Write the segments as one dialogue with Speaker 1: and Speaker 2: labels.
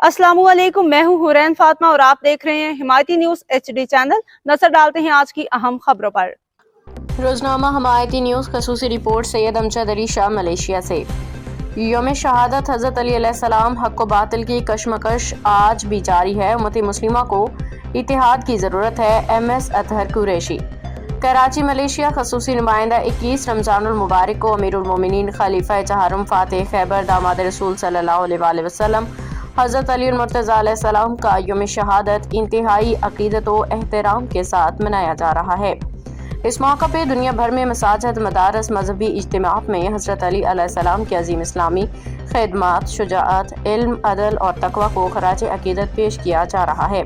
Speaker 1: अस्सलामुअलैकुम, मैं हूं हुरैन फातिमा और आप देख रहे हैं हिमायती न्यूज़ HD चैनल। नजर डालते हैं आज की अहम खबरों पर।
Speaker 2: रोजनामा हिमायती न्यूज़ खसूसी रिपोर्ट सैयद अमजद अली शाह मलेशिया से। यौम शहादत हज़रत अली अलैहिस्सलाम हक़ व बातिल की कशमकश आज भी जारी है। उम्मत मुस्लिमा को इत्तेहाद की ज़रूरत है। MS Athar Qureshi, Karachi Malaysia. खसूसी नुमाइंदा 21 रमज़ानुल मुबारक को अमीरुल मोमिनीन खलीफा चहारम फातिह खैबर दामाद रसूल सल्लल्लाहु अलैहि वसल्लम हज़रत अली मुर्तज़ा अलैहिस्सलाम का यौम शहादत इंतहाई अक़ीदत व एहतराम के साथ मनाया जा रहा है। इस मौका पे दुनिया भर में मसाजिद, मदारस, मजहबी इज्तिमात में हज़रत अली अलैहिस्सलाम की अजीम इस्लामी खिदमत, शुजाअत, इल्म, अदल और तकवा को खराज अक़ीदत पेश किया जा रहा है।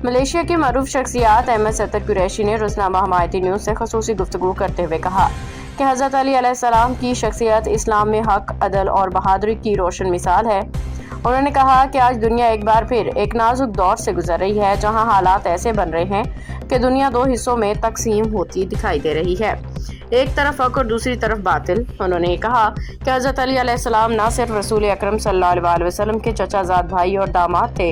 Speaker 2: मलेशिया की मरूफ शख्सियत MS अतहर कुरैशी ने रोज़नामा हिमायती न्यूज़ से खसूसी गुफ्तगू करते हुए कहा कि हज़रत अली अलैहिस्सलाम की शख्सियत इस्लाम में हक, अदल और बहादुरी की रोशन मिसाल है। उन्होंने कहा कि आज दुनिया एक बार फिर एक नाजुक दौर से गुजर रही है, जहां हालात ऐसे बन रहे हैं कि दुनिया दो हिस्सों में तकसीम होती दिखाई दे रही है, एक तरफ हक और दूसरी तरफ बातिल। उन्होंने कहा कि हज़रत अली अलैहिस्सलाम न सिर्फ रसूल अकरम सल्लल्लाहु अलैहि वसल्लम के चचाजाद भाई और दामाद थे,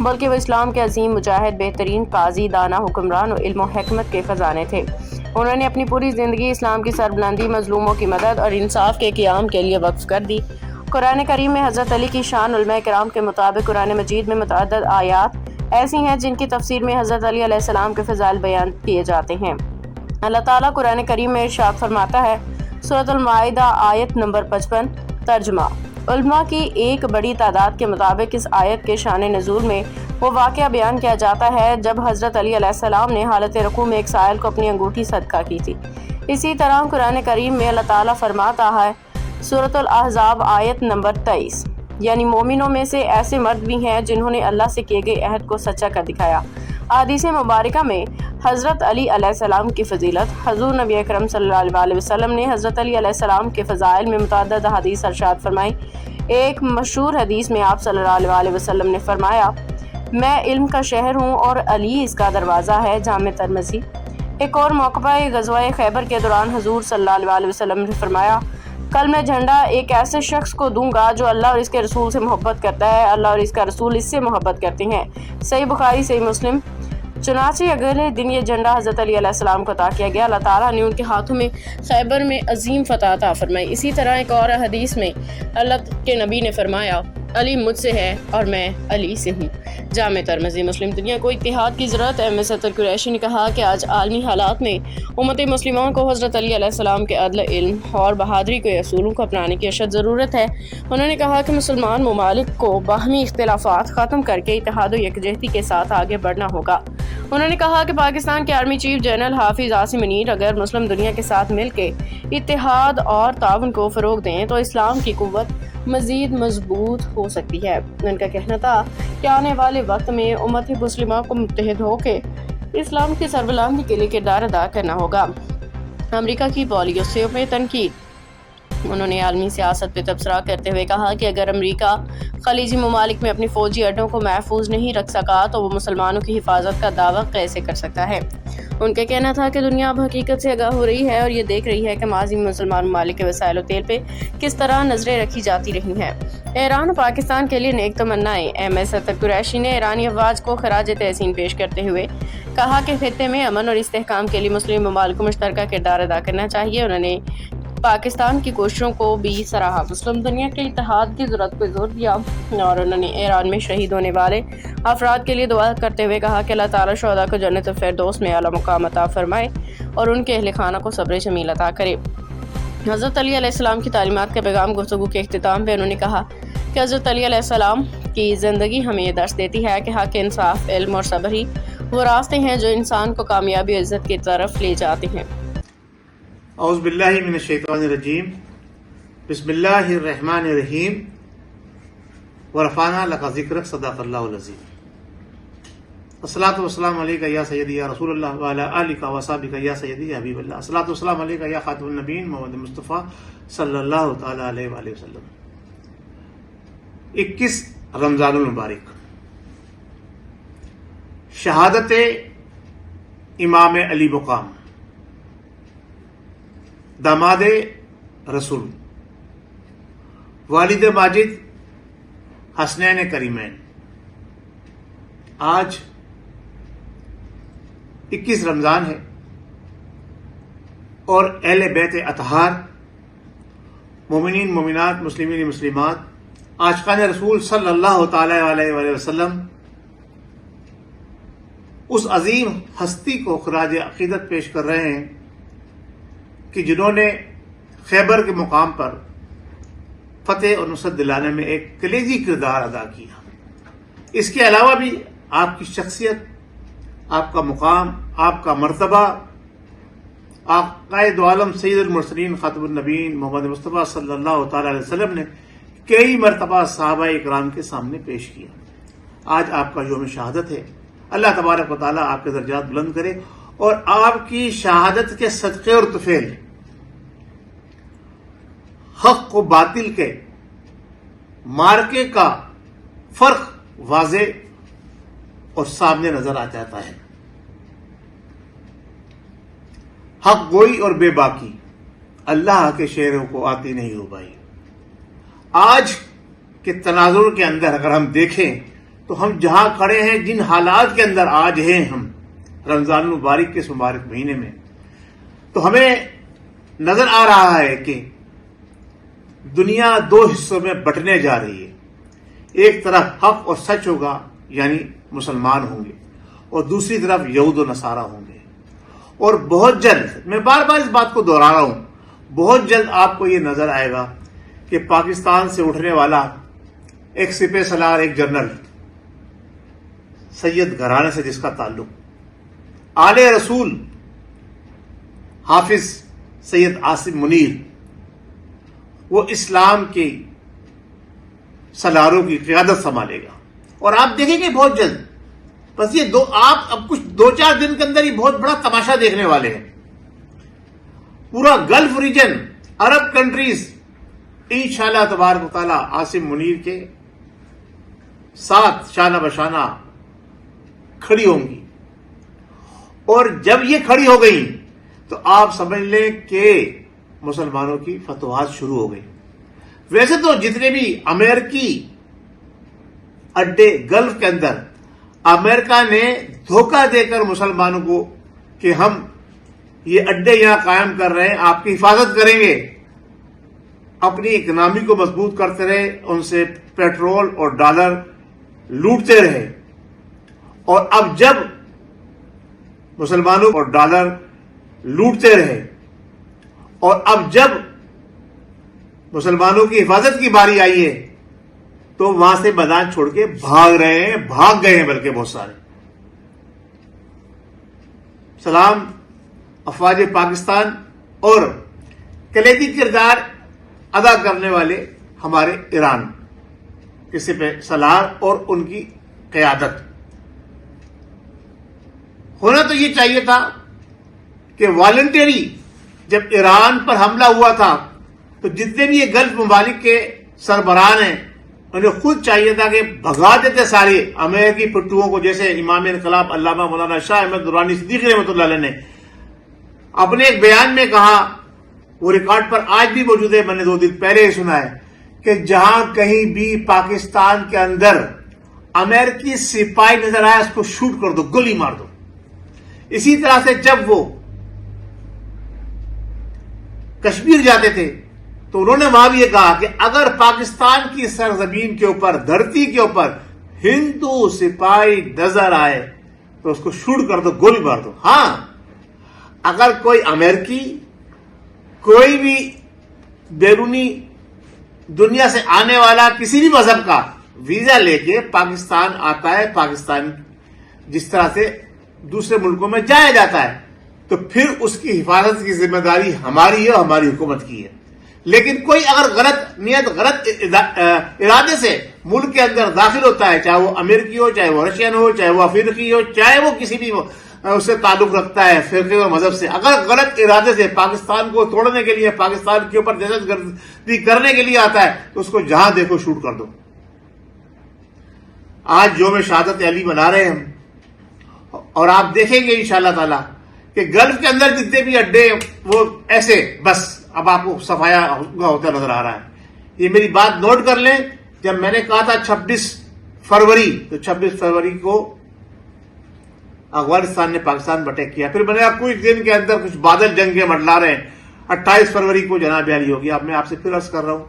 Speaker 2: बल्कि वो इस्लाम के अजीम मुजाहिद, बेहतरीन काजी, दाना, हुक्मरान और इल्म और हिकमत के खजाने थे। उन्होंने अपनी पूरी ज़िंदगी इस्लाम की सरबुलंदी, मजलूमों की मदद और इंसाफ के क़याम के लिए वक्फ कर दी। कुरान करीम में हज़रत अली की शान उलमा किराम के मुताबिक कुरान मजीद में मुतअद्दिद आयात ऐसी हैं जिनकी तफसीर में हज़रत अली अलैहिस्सलाम के फ़ज़ाइल बयान किए जाते हैं। अल्लाह ताला कुरान करीम में इरशाद फरमाता है, सूरत अल माइदा आयत नंबर 55। तर्जुमा उलमा की एक बड़ी तादाद के मुताबिक इस आयत के शान नज़ूल में वो वाक़या बयान किया जाता है जब हज़रत अली अलैहिस्सलाम ने हालत रुकू में एक साइल को अपनी अंगूठी सदका की थी। इसी तरह कुरान करीम में अल्लाह ताला फरमाता है, सूरत अल अहज़ाब आयत नंबर 23, यानी मोमिनों में से ऐसे मर्द भी हैं जिन्होंने अल्लाह से किए गए अहद को सच्चा कर दिखाया। हदीस मुबारका में हज़रत अली अलैहिस्सलाम की फ़जीलत। हज़ूर नबी अकरम सल्लल्लाहु अलैहि वसल्लम ने हज़रत अली अलैहिस्सलाम के फ़ज़ाइल में मुतअद्दिद हदीस इरशाद फरमाई। एक मशहूर हदीस में आप सल्लल्लाहु अलैहि वसल्लम ने फरमाया, मैं इल्म का शहर हूँ और अली इसका दरवाज़ा है। जामे तिरमिज़ी। एक और मौक़ा ग़ज़वा खैबर के दौरान हज़ूर सल्लल्लाहु अलैहि वसल्लम ने फरमाया, कल मैं झंडा एक ऐसे शख्स को दूंगा जो अल्लाह और इसके रसूल से मोहब्बत करता है, अल्लाह और इसका रसूल इससे मोहब्बत करते हैं। सही बुखारी, सही मुस्लिम। चुनाचे अगले दिन ये झंडा हज़रत अली अलैहिस्सलाम को अता किया गया। अल्लाह ताला ने उनके हाथों में खैबर में अजीम फतह अता फरमाई। इसी तरह एक और हदीस में अल्लाह के नबी ने फरमाया, अली मुझसे है और मैं अली से हूँ। जामे तिरमिज़ी। मुस्लिम दुनिया को इत्तेहाद की ज़रूरत है। MS अतहर कुरैशी ने कहा कि आज आलमी हालात में उम्मत मुस्लिमा को हज़रत अली अलैहिस्सलाम के अदल, इल्म और बहादुरी के असूलों को अपनाने की अशद ज़रूरत है। उन्होंने कहा कि मुसलमान ममालिक को बाहमी इख्तिलाफ़ात ख़त्म करके इत्तेहाद व यकजहती के साथ आगे बढ़ना होगा। उन्होंने कहा कि पाकिस्तान के आर्मी चीफ जनरल हाफिज़ आसिम मुनीर अगर मुस्लिम दुनिया के साथ मिलकर इत्तेहाद और ताउन को फ़रोग़ दें तो इस्लाम की क़ुव्वत मज़ीद मजबूत हो सकती है। उनका कहना था कि आने वाले वक्त में उम्मत मुस्लिमा को मुत्तहिद होकर इस्लाम की सरबुलंदी के लिए किरदार अदा करना होगा। अमेरिका की पॉलिसी पे तनकीद। उन्होंने आलमी सियासत पर तबसरा करते हुए कहा कि अगर अमेरिका खलीजी ममालिक में अपनी फ़ौजी अड्डों को महफूज नहीं रख सका तो वो मुसलमानों की हिफाजत का दावा कैसे कर सकता है। उनका कहना था कि दुनिया अब हकीकत से आगाह हो रही है और ये देख रही है कि माजी में मुसलमान ममालिक के वसाइल और तेल पे किस तरह नजरें रखी जाती रही हैं। ईरान और पाकिस्तान के लिए नेक तमन्नाएं। MS अतहर कुरैशी ने ईरानी अफवाज को खराज तहसीन पेश करते हुए कहा कि खित्ते में अमन और इस्तेहकाम के लिए मुस्लिम ममालिक को मुश्तरका किरदार अदा करना चाहिए। उन्होंने पाकिस्तान की कोशिशों को भी सराहा, मुस्लिम दुनिया के इत्तेहाद की ज़रूरत पर जोर दिया और उन्होंने ईरान में शहीद होने वाले अफराद के लिए दुआ करते हुए कहा कि अल्लाह ताला शुहदा को जन्नत फिरदौस में आला मुकाम अता फरमाए और उनके अहले खाना को सब्र जमील अता करे। हज़रत अली अलैहिस्सलाम की तालीमात का पैगाम गुफ्तगू के इख्तिताम पे उन्होंने कहा कि हज़रत अली अलैहिस्सलाम की ज़िंदगी हमें ये दर्स देती है कि हक़, इंसाफ, इल्म और सब्र ही वो रास्ते हैं जो इंसान को कामयाबी और इज़्ज़त की तरफ ले जाते हैं।
Speaker 3: औज़ु बिल्लाहि मिनश शैतानिर रजीम। बिस्मिल्लाहिर रहमानिर रहीम। व रफ़अना लका ज़िक्रक। सदक़ल्लाहुल अज़ीम। अस्सलातु वस्सलामु अलैका या सय्यदी या रसूलल्लाह व अला आलिका व सहबिका या सय्यदी या हबीबल्लाह। अस्सलातु वस्सलामु अलैका या खातिमुन नबीय्यीन मोहम्मद मुस्तफ़ा सल्लल्लाहु तआला अलैहि वसल्लम। 21 रमज़ानुल मुबारक, शहादत इमाम अली मुक़ाम, दामाद रसूल, वालिद माजिद, हसनैन करीमैन, آج 21 رمضان ہے اور اہل بیت اطہار، مومنین مومنات، مسلمین مسلمات، عاشقان رسول صلی اللہ تعالی علیہ وآلہ وسلم اس عظیم ہستی کو خراج عقیدت پیش کر رہے ہیں کہ جنہوں نے خیبر کے مقام پر فتح اور نصرت دلانے میں ایک کلیدی کردار ادا کیا۔ اس کے علاوہ بھی آپ کی شخصیت، آپ کا مقام، آپ کا مرتبہ قائد عالم سید المرسلین خاتم النبیین محمد مصطفیٰ صلی اللہ تعالی علیہ وسلم نے کئی مرتبہ صحابہ اکرام کے سامنے پیش کیا۔ آج آپ کا یوم شہادت ہے۔ اللہ تبارک و تعالیٰ آپ کے درجات بلند کرے اور آپ کی شہادت کے صدقے اور طفیل حق و باطل کے مارکے کا فرق واضح اور سامنے نظر آ جاتا ہے۔ حق گوئی اور بے باکی اللہ کے شعروں کو آتی نہیں ہو بھائی۔ آج کے تناظر کے اندر اگر ہم دیکھیں تو ہم جہاں کھڑے ہیں، جن حالات کے اندر آج ہیں ہم رمضان المبارک کے اس مبارک مہینے میں، تو ہمیں نظر آ رہا ہے کہ دنیا دو حصوں میں بٹنے جا رہی ہے۔ ایک طرف حق اور سچ ہوگا، یعنی مسلمان ہوں گے، اور دوسری طرف یہود و نصارہ ہوں گے۔ اور بہت جلد، میں بار بار اس بات کو دہرا رہا ہوں، بہت جلد آپ کو یہ نظر آئے گا کہ پاکستان سے اٹھنے والا ایک سپہ سالار، ایک جنرل، سید گھرانے سے جس کا تعلق، آل رسول حافظ سید عاصم منیر، وہ اسلام کی سالاروں کی قیادت سنبھالے گا۔ اور آپ دیکھیں گے بہت جلد، بس یہ آپ اب کچھ 2-4 دن کے اندر ہی بہت بڑا تماشا دیکھنے والے ہیں۔ پورا گلف ریجن، عرب کنٹریز انشاءاللہ تبارک و تعالی عاصم منیر کے ساتھ شانہ بشانہ کھڑی ہوں گی۔ اور جب یہ کھڑی ہو گئی تو آپ سمجھ لیں کہ مسلمانوں کی فتوحات شروع ہو گئی۔ ویسے تو جتنے بھی امریکی اڈے گلف کے اندر، امریکہ نے دھوکہ دے کر مسلمانوں کو کہ ہم یہ اڈے یہاں قائم کر رہے ہیں، آپ کی حفاظت کریں گے، اپنی اکنامی کو مضبوط کرتے رہے، ان سے پیٹرول اور ڈالر لوٹتے رہے۔ اور اب جب مسلمانوں اور ڈالر لوٹتے رہے اور اب جب مسلمانوں کی حفاظت کی باری آئی ہے تو وہاں سے میدان چھوڑ کے بھاگ رہے ہیں، بھاگ گئے ہیں بلکہ بہت سارے۔ سلام افواج پاکستان اور کلیدی کردار ادا کرنے والے ہمارے ایران کے سپہ سالار اور ان کی قیادت۔ ہونا تو یہ چاہیے تھا کہ والنٹری جب ایران پر حملہ ہوا تھا تو جتنے بھی یہ گلف ممالک کے سربراہان ہیں انہیں خود چاہیے تھا کہ بھگا دیتے سارے امریکی پٹھوؤں کو، جیسے امام انقلاب علامہ مولانا شاہ احمد درانی صدیقی رحمۃ اللہ علیہ نے اپنے ایک بیان میں کہا، وہ ریکارڈ پر آج بھی موجود ہے، میں نے 2 دن پہلے ہی سنا ہے، کہ جہاں کہیں بھی پاکستان کے اندر امریکی سپاہی نظر آیا اس کو شوٹ کر دو، گولی مار دو۔ اسی طرح سے جب وہ کشمیر جاتے تھے تو انہوں نے وہاں بھی یہ کہا کہ اگر پاکستان کی سرزمین کے اوپر، دھرتی کے اوپر ہندو سپاہی نظر آئے تو اس کو شوٹ کر دو، گولی مار دو۔ ہاں، اگر کوئی امریکی، کوئی بھی بیرونی دنیا سے آنے والا کسی بھی مذہب کا ویزا لے کے پاکستان آتا ہے، پاکستان جس طرح سے دوسرے ملکوں میں جایا جاتا ہے، تو پھر اس کی حفاظت کی ذمہ داری ہماری ہے، ہماری حکومت کی ہے۔ لیکن کوئی اگر غلط نیت، غلط ارادے سے ملک کے اندر داخل ہوتا ہے، چاہے وہ امریکی ہو، چاہے وہ رشین ہو، چاہے وہ افریقی ہو، چاہے وہ کسی بھی اس سے تعلق رکھتا ہے فرقے و مذہب سے، اگر غلط ارادے سے پاکستان کو توڑنے کے لیے، پاکستان کے اوپر دہشت گردی کرنے کے لیے آتا ہے تو اس کو جہاں دیکھو شوٹ کر دو۔ آج یوم شہادت علی منا رہے ہیں ہم، اور آپ دیکھیں گے انشاءاللہ تعالی کہ گلف کے اندر جتنے بھی اڈے وہ ایسے بس اب آپ کو صفایا ہوتا نظر آ رہا ہے۔ یہ میری بات نوٹ کر لیں، جب میں نے کہا تھا 26 فروری تو 26 فروری کو افغانستان نے پاکستان پر اٹیک کیا. پھر میں نے آپ کچھ دن کے اندر کچھ بادل جنگ کے منڈلا رہے ہیں. 28 فروری کو جناب علی ہوگی. اب میں آپ سے پھر عرض کر رہا ہوں,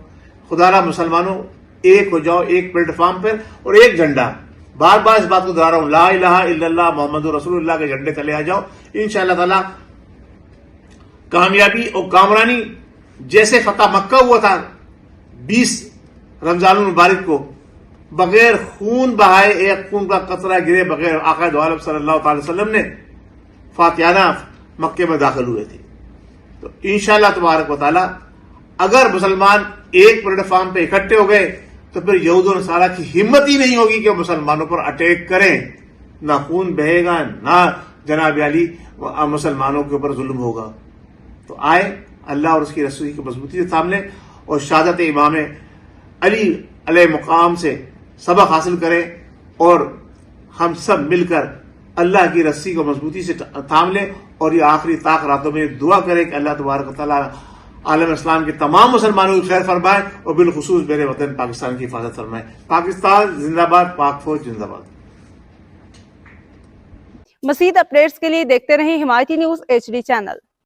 Speaker 3: خدا را مسلمانوں ایک ہو جاؤ ایک پلیٹ فارم پر اور ایک جھنڈا. بار بار اس بات کو دہرا رہا ہوں, لا الہ الا اللہ محمد رسول اللہ کے جھنڈے تلے آ جاؤ. انشاءاللہ تعالی کامیابی اور کامرانی جیسے فتح مکہ ہوا تھا 20 رمضان المبارک کو, بغیر خون بہائے ایک خون کا قطرہ گرے بغیر آقا دو عالم صلی اللہ تعالی وسلم نے فاتحانہ مکے میں داخل ہوئے تھے. تو انشاءاللہ تبارک و تعالی اگر مسلمان ایک پلیٹ فارم پہ اکٹھے ہو گئے تو پھر یہود و نصارہ کی ہمت ہی نہیں ہوگی کہ مسلمانوں پر اٹیک کریں. نہ خون بہے گا, نہ جناب علی مسلمانوں کے اوپر ظلم ہوگا. تو آئے اللہ اور اس کی رسول کی مضبوطی سے تھام لیں اور شہادت امام علی علیہ مقام سے سبق حاصل کریں, اور ہم سب مل کر اللہ کی رسی کو مضبوطی سے تھام لیں, اور یہ آخری طاق راتوں میں دعا کریں کہ اللہ تبارک و تعالی عالم اسلام کے تمام مسلمانوں کی خیر فرمائے اور بالخصوص میرے وطن پاکستان کی حفاظت فرمائے. پاکستان زندہ باد, پاک فوج زندہ باد.
Speaker 1: مزید اپڈیٹس کے لیے دیکھتے رہیں حمایتی نیوز HD چینل.